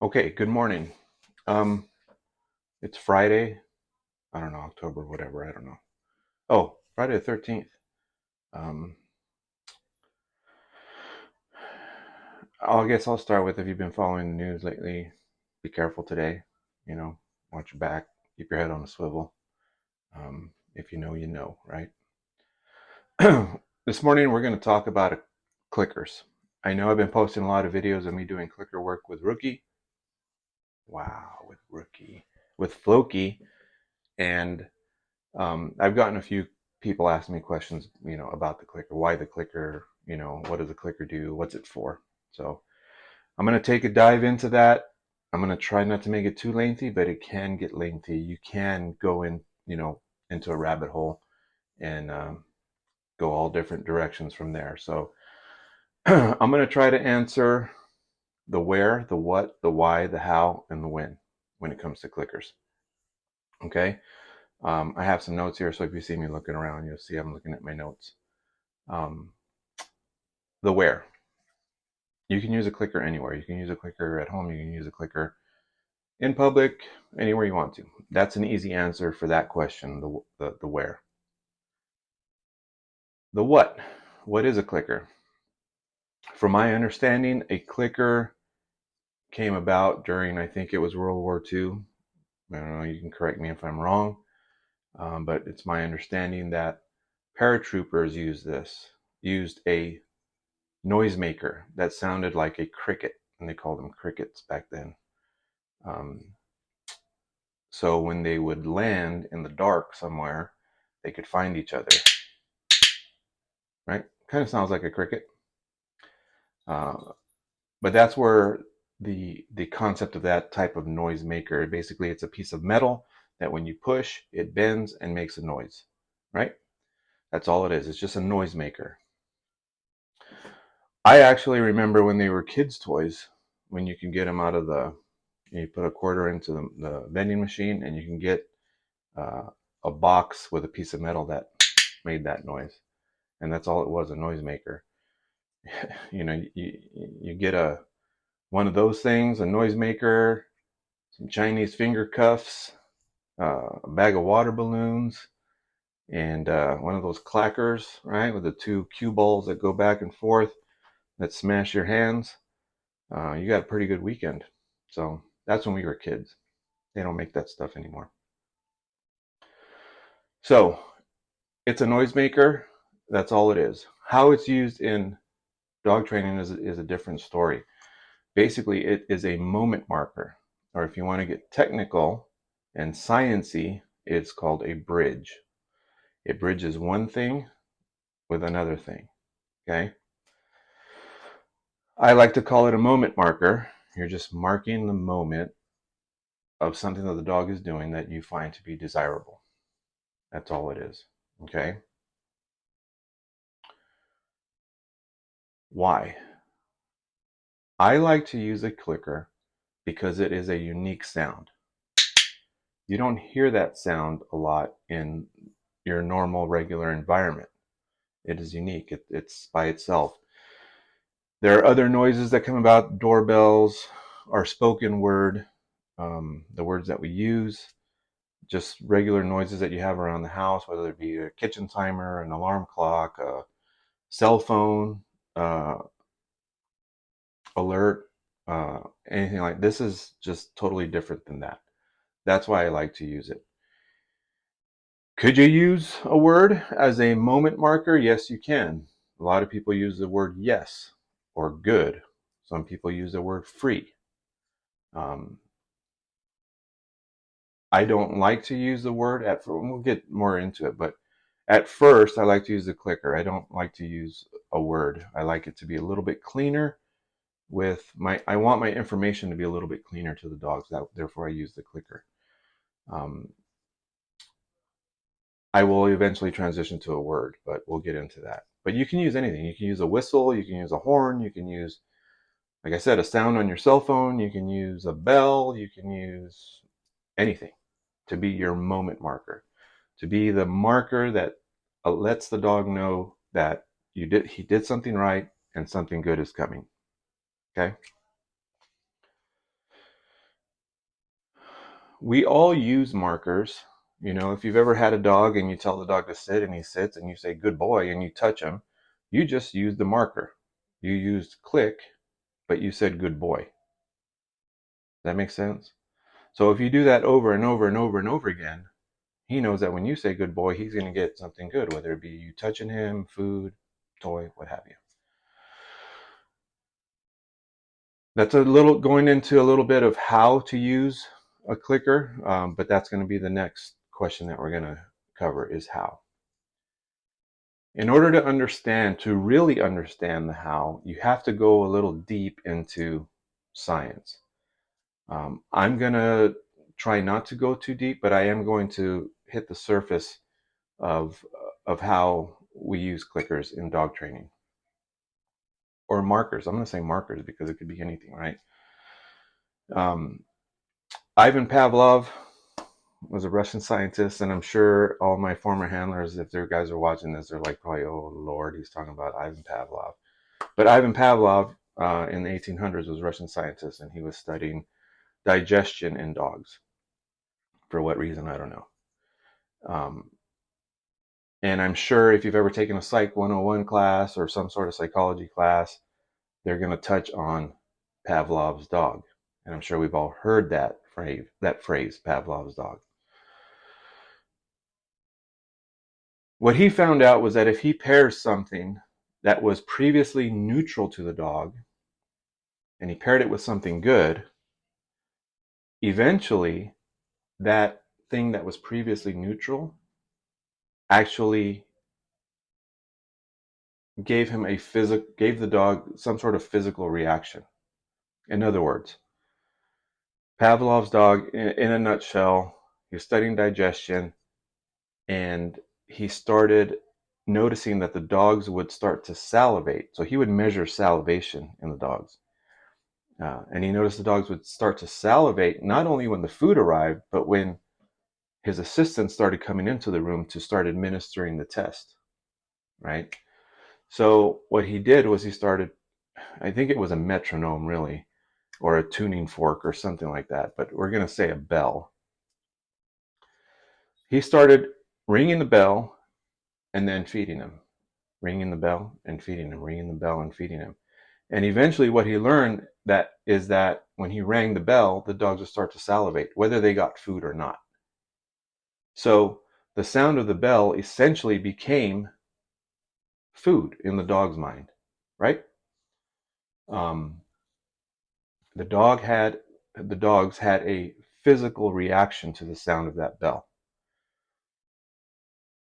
Okay, good morning. Um, it's Friday. I don't know, October, whatever. I don't know. Oh, Friday the 13th. Um, I guess I'll start with if you've been following the news lately, be careful today. You know, watch your back, keep your head on a swivel. If you know, you know, right? This morning we're going to talk about clickers. I know I've been posting a lot of videos of me doing clicker work with Rookie. Wow, with Rookie, with Floki, and I've gotten a few people asking me questions, about the clicker, why the clicker, what does the clicker do, what's it for? So I'm going to take a dive into that. I'm going to try not to make it too lengthy, but it can get lengthy. You can go into a rabbit hole and go all different directions from there. So I'm going to try to answer the where, the what, the why, the how, and the when it comes to clickers. Okay. I have some notes here, so if you see me looking around, you'll see I'm looking at my notes. Um, the where. You can use a clicker anywhere. You can use a clicker at home. You can use a clicker in public, anywhere you want to. That's an easy answer for that question, the where. The what. What is a clicker? From my understanding, a clicker came about during, I think it was World War II. I don't know, you can correct me if I'm wrong, but it's my understanding that paratroopers used a noisemaker that sounded like a cricket, and they called them crickets back then. Um, so when they would land in the dark somewhere, they could find each other. Right? Kind of sounds like a cricket, uh, but that's where the concept of that type of noisemaker. Basically, it's a piece of metal that when you push, it bends and makes a noise. Right? That's all it is. It's just a noisemaker. I actually remember when they were kids' toys, when you can get them out of you put a quarter into the vending machine and you can get uh, a box with a piece of metal that made that noise. And that's all it was, a noisemaker. You get one of those things, a noisemaker, some Chinese finger cuffs, a bag of water balloons, and one of those clackers, right, with the two cue balls that go back and forth that smash your hands. You got a pretty good weekend. So that's when we were kids. They don't make that stuff anymore. So it's a noisemaker. That's all it is. How it's used in dog training is a different story. Basically, it is a moment marker, or if you want to get technical and sciency, it's called a bridge. It bridges one thing with another thing. Okay. I like to call it a moment marker. You're just marking the moment of something that the dog is doing that you find to be desirable. That's all it is. Okay. Why? I like to use a clicker because it is a unique sound. You don't hear that sound a lot in your normal, regular environment. It is unique. It's by itself. There are other noises that come about, doorbells, our spoken word, the words that we use, just regular noises that you have around the house, whether it be a kitchen timer, an alarm clock, a cell phone, uh, alert, anything like this is just totally different than that. That's why I like to use it. Could you use a word as a moment marker? Yes, you can. A lot of people use the word yes or good. Some people use the word free. Um, I don't like to use the word at first. We'll get more into it, but at first I like to use the clicker. I don't like to use a word. I like it to be a little bit cleaner I want my information to be a little bit cleaner to the dogs. Therefore I use the clicker. Um, I will eventually transition to a word, but we'll get into that. But you can use anything. You can use a whistle, you can use a horn, you can use, like I said, a sound on your cell phone, you can use a bell, you can use anything to be your moment marker, to be the marker that lets the dog know that he did something right and something good is coming. Okay? we all use markers. You know, if you've ever had a dog and you tell the dog to sit and he sits and you say good boy and you touch him, you just used the marker. You used click, but you said good boy. That makes sense? So if you do that over and over and over and over again, he knows that when you say good boy, he's going to get something good, whether it be you touching him, food, toy, what have you. That's a little going into a little bit of how to use a clicker, but that's going to be the next question that we're going to cover is how. In order to understand, to really understand the how, you have to go a little deep into science. I'm going to try not to go too deep, but I am going to hit the surface of how we use clickers in dog training. Or markers. I'm going to say markers because it could be anything, right? Ivan Pavlov was a Russian scientist, and I'm sure all my former handlers, if their guys are watching this, they're like, probably, oh Lord, he's talking about Ivan Pavlov. But Ivan Pavlov in the 1800s was a Russian scientist, and he was studying digestion in dogs. For what reason, I don't know. And I'm sure if you've ever taken a Psych 101 class or some sort of psychology class, they're going to touch on Pavlov's dog. And I'm sure we've all heard that phrase, Pavlov's dog. What he found out was that if he pairs something that was previously neutral to the dog and he paired it with something good, eventually that thing that was previously neutral actually gave the dog some sort of physical reaction. In other words, Pavlov's dog, in a nutshell, he was studying digestion, and he started noticing that the dogs would start to salivate. So he would measure salivation in the dogs. And he noticed the dogs would start to salivate not only when the food arrived, but when his assistant started coming into the room to start administering the test, right? So what he did was he started, I think it was a metronome really, or a tuning fork or something like that, but we're going to say a bell. He started ringing the bell and then feeding him, ringing the bell and feeding him, ringing the bell and feeding him. And eventually what he learned is that when he rang the bell, the dogs would start to salivate, whether they got food or not. So the sound of the bell essentially became food in the dog's mind, right? The dogs had a physical reaction to the sound of that bell.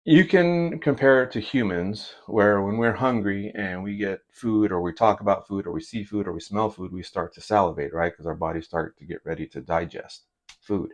You can compare it to humans, where when we're hungry and we get food, or we talk about food, or we see food, or we smell food, we start to salivate, right? Because our bodies start to get ready to digest food.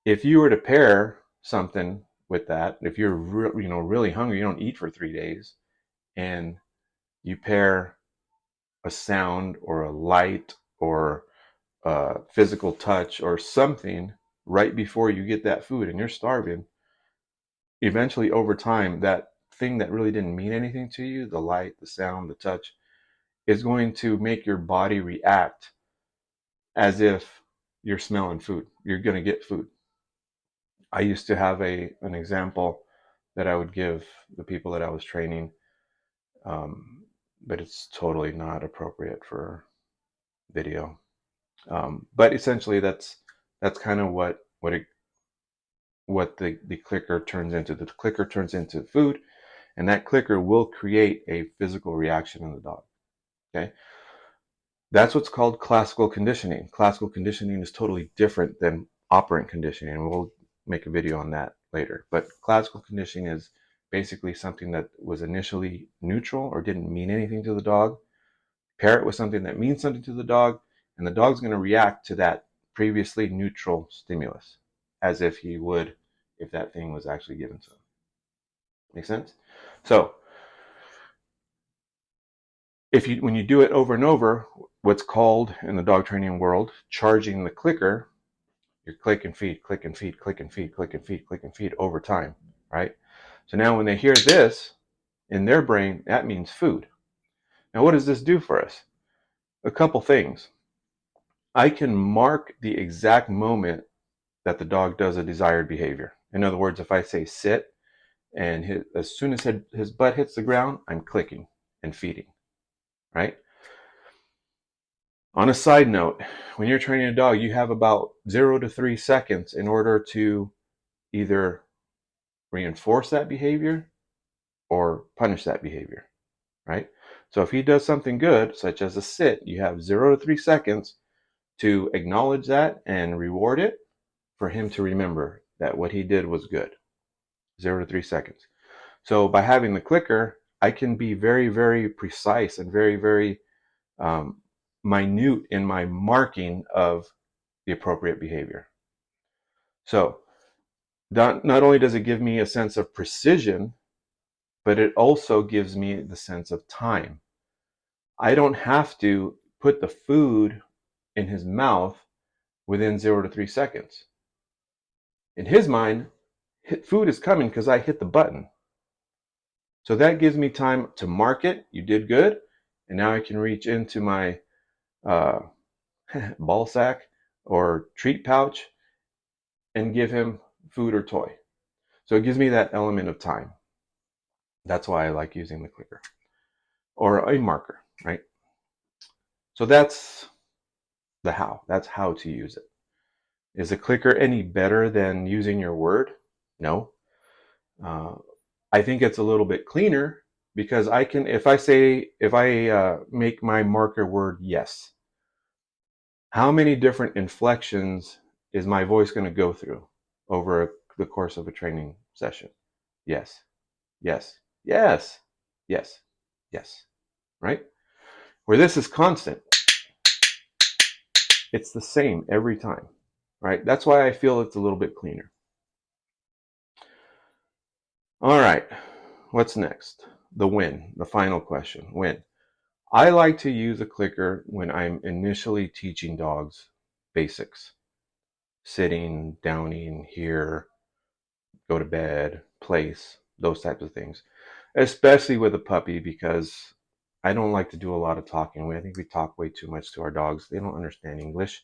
If you were to pair something with that, if you're really hungry, you don't eat for 3 days, and you pair a sound or a light or a physical touch or something right before you get that food and you're starving, eventually over time, that thing that really didn't mean anything to you, the light, the sound, the touch, is going to make your body react as if you're smelling food. You're going to get food. I used to have an example that I would give the people that I was training, but it's totally not appropriate for video. But essentially, that's kind of what the clicker turns into. The clicker turns into food, and that clicker will create a physical reaction in the dog. Okay, that's what's called classical conditioning. Classical conditioning is totally different than operant conditioning, and we'll make a video on that later. But classical conditioning is basically something that was initially neutral or didn't mean anything to the dog. Pair it with something that means something to the dog, and the dog's going to react to that previously neutral stimulus as if he would if that thing was actually given to him. Make sense? So when you do it over and over, what's called in the dog training world charging the clicker, you're click and feed, click and feed, click and feed, click and feed, click and feed over time, right? So now when they hear this in their brain, that means food. Now what does this do for us? A couple things. I can mark the exact moment that the dog does a desired behavior. In other words, if I say sit, and as soon as his butt hits the ground, I'm clicking and feeding, right? On a side note, when you're training a dog, you have about 0 to 3 seconds in order to either reinforce that behavior or punish that behavior, right? So if he does something good, such as a sit, you have 0 to 3 seconds to acknowledge that and reward it for him to remember that what he did was good. 0 to 3 seconds. So by having the clicker, I can be very, very precise and very, very minute in my marking of the appropriate behavior. So not only does it give me a sense of precision, but it also gives me the sense of time. I don't have to put the food in his mouth within 0 to 3 seconds. In his mind, food is coming because I hit the button. So that gives me time to mark it. You did good. And now I can reach into my ball sack or treat pouch and give him food or toy. So it gives me that element of time. That's why I like using the clicker or a marker, right? So that's the how. That's how to use it. Is a clicker any better than using your word? No. I think it's a little bit cleaner because I can, if I make my marker word yes, how many different inflections is my voice going to go through over the course of a training session? Yes, yes, yes, yes, yes, right? Where this is constant, it's the same every time, right? That's why I feel it's a little bit cleaner. All right, what's next? The when, the final question, when. I like to use a clicker when I'm initially teaching dogs basics. Sitting, downing, here, go to bed, place, those types of things. Especially with a puppy because I don't like to do a lot of talking. I think we talk way too much to our dogs. They don't understand English.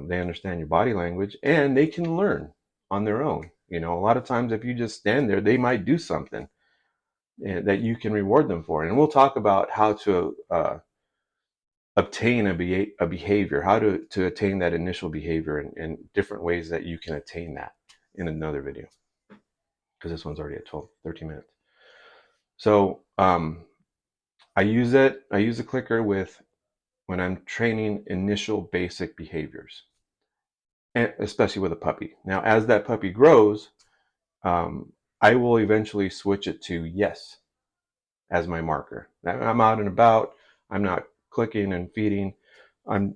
They understand your body language and they can learn on their own. You know, a lot of times if you just stand there, they might do something that you can reward them for. And we'll talk about how to obtain a behavior, how to attain that initial behavior and different ways that you can attain that in another video. Because this one's already at 13 minutes. So I use the clicker when I'm training initial basic behaviors, and especially with a puppy. Now, as that puppy grows, I will eventually switch it to yes as my marker. I'm out and about. I'm not clicking and feeding.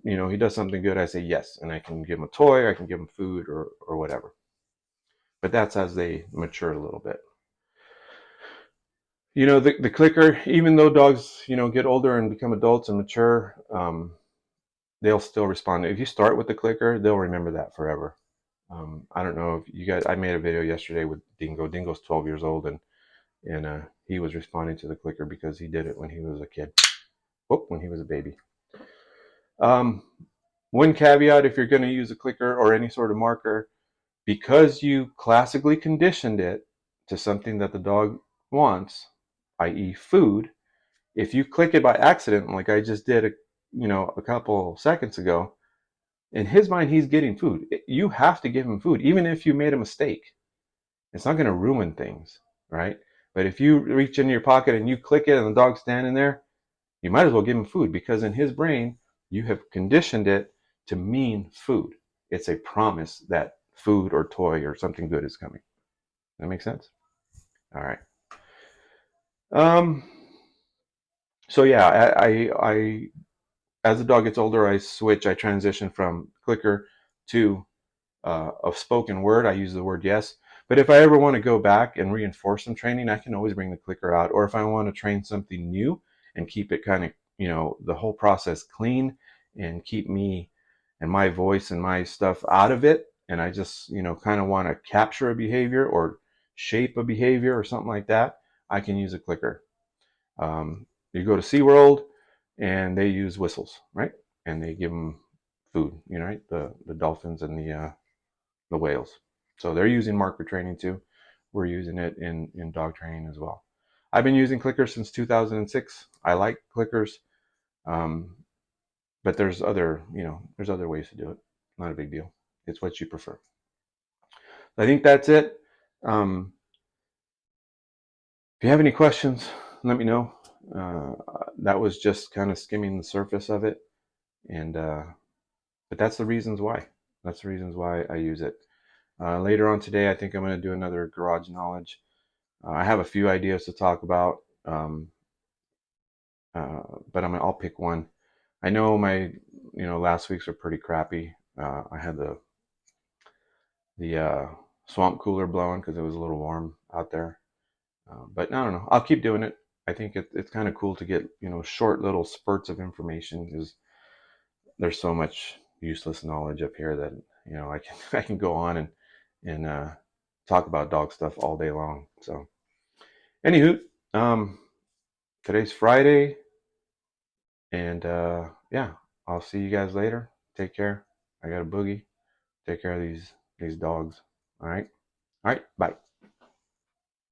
He does something good. I say yes, and I can give him a toy. I can give him food or whatever. But that's as they mature a little bit. The clicker, even though dogs, get older and become adults and mature, they'll still respond. If you start with the clicker, they'll remember that forever. I don't know if you guys, I made a video yesterday with Dingo. Dingo's 12 years old and he was responding to the clicker because he did it when he was a kid. When he was a baby. One caveat, if you're going to use a clicker or any sort of marker, because you classically conditioned it to something that the dog wants, i.e. food, if you click it by accident, like I just did a couple seconds ago, in his mind, he's getting food. You have to give him food, even if you made a mistake. It's not going to ruin things, right? But if you reach into your pocket and you click it and the dog's standing there, you might as well give him food because in his brain, you have conditioned it to mean food. It's a promise that food or toy or something good is coming. That makes sense? All right. So yeah, I as the dog gets older, I transition from clicker to a spoken word. I use the word yes. But if I ever want to go back and reinforce some training, I can always bring the clicker out. Or if I want to train something new and keep it kind of, the whole process clean and keep me and my voice and my stuff out of it, and I just, kind of want to capture a behavior or shape a behavior or something like that, I can use a clicker. You go to SeaWorld and they use whistles, right? And they give them food, right? The dolphins and the whales. So they're using mark for training too. We're using it in dog training as well. I've been using clickers since 2006. I like clickers, um, but there's there's other ways to do it. Not a big deal. It's what you prefer. I think that's it. Um, if you have any questions, let me know. Uh, that was just kind of skimming the surface of it, and but that's the reasons why. That's the reasons why I use it. Later on today, I think I'm going to do another garage knowledge. I have a few ideas to talk about, but I'll pick one. I know my last weeks are pretty crappy. I had the swamp cooler blowing because it was a little warm out there. But I don't know. I'll keep doing it. I think it's kind of cool to get short little spurts of information because there's so much useless knowledge up here that I can I can go on and talk about dog stuff all day long. So anywho, um, today's Friday, and yeah, I'll see you guys later. Take care. I got a boogie. Take care of these dogs. All right. All right. Bye.